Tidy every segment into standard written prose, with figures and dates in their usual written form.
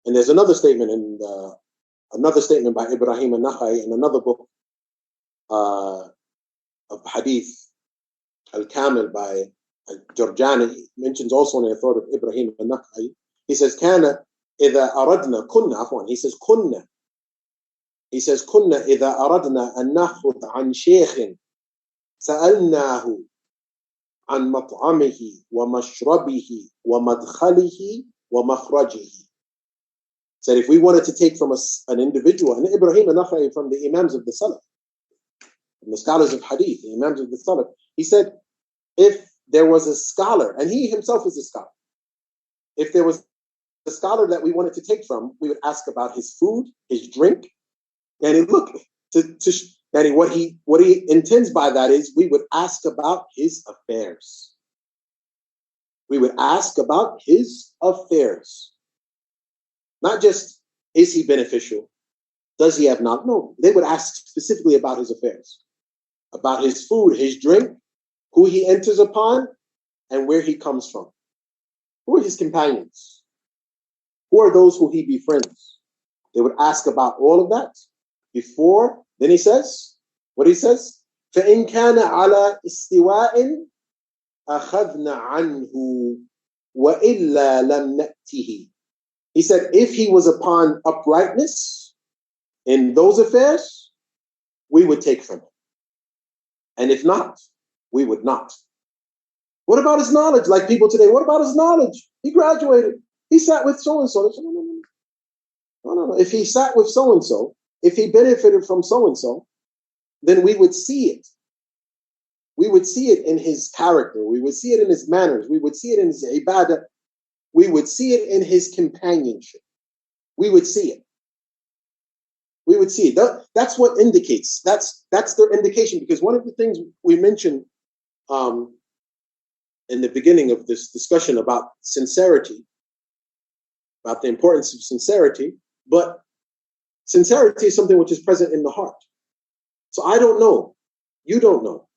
And there's another statement by Ibraheem al-Nakhi'ee in another book of hadith, al-Kamil by Jurjani, mentions also in the authority of Ibraheem al-Nakhi'ee. He says, كان إذا أردنا كنا عفوا he says كنا إذا أردنا أن نأخذ عن شيخ سألناه عن مطعمه ومشربه ومدخله ومخرجه. Said if we wanted to take from an individual, and Ibraheem al-Nakhi'ee from the Imams of the Salaf, from the scholars of Hadith, the Imams of the Salaf, he said, if there was a scholar, and he himself is a scholar, if there was a scholar that we wanted to take from, we would ask about his food, his drink, and look, what he intends by that is we would ask about his affairs. We would ask about his affairs. Not just, is he beneficial? Does he have not? No, they would ask specifically about his affairs, about his food, his drink, who he enters upon, and where he comes from. Who are his companions? Who are those who he befriends? They would ask about all of that before. Then he says, what he says? فَإِنْ كَانَ عَلَى إِسْتِوَاءٍ أَخَذْنَ عَنْهُ وَإِلَّا لَمْ نَأْتِهِ. He said, if he was upon uprightness in those affairs, we would take from him. And if not, we would not. What about his knowledge? Like people today, what about his knowledge? He graduated. He sat with so-and-so. No. If he sat with so-and-so, if he benefited from so-and-so, then we would see it. We would see it in his character. We would see it in his manners. We would see it in his ibadah. We would see it in his companionship. We would see it. We would see it. That's what indicates. That's their indication. Because one of the things we mentioned in the beginning of this discussion about sincerity, about the importance of sincerity, but sincerity is something which is present in the heart. So I don't know. You don't know.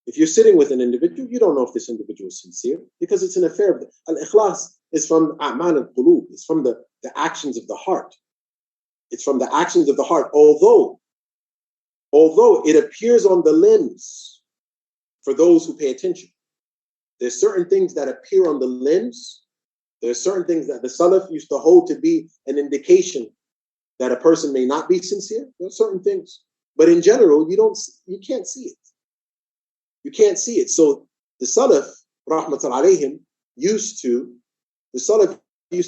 If you're sitting with an individual, you don't know if this individual is sincere because it's an affair of al-ikhlas is from a'mal al-qulub. It's from the actions of the heart. It's from the actions of the heart. Although it appears on the limbs for those who pay attention. There's certain things that appear on the limbs. There are certain things that the Salaf used to hold to be an indication that a person may not be sincere. There are certain things. But in general, you can't see it. You can't see it. So the Salaf, rahmatan alayhim, used to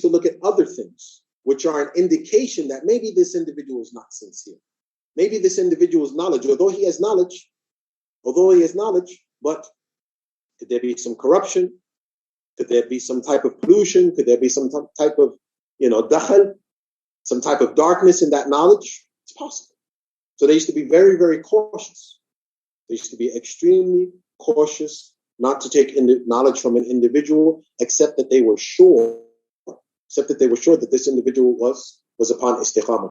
look at other things, which are an indication that maybe this individual is not sincere. Maybe this individual's knowledge, although he has knowledge, but could there be some corruption? Could there be some type of pollution? Could there be some type of, dakhal, some type of darkness in that knowledge? It's possible. So they used to be very, very cautious. They used to be extremely cautious not to take knowledge from an individual, except that they were sure that this individual was upon istiqamah.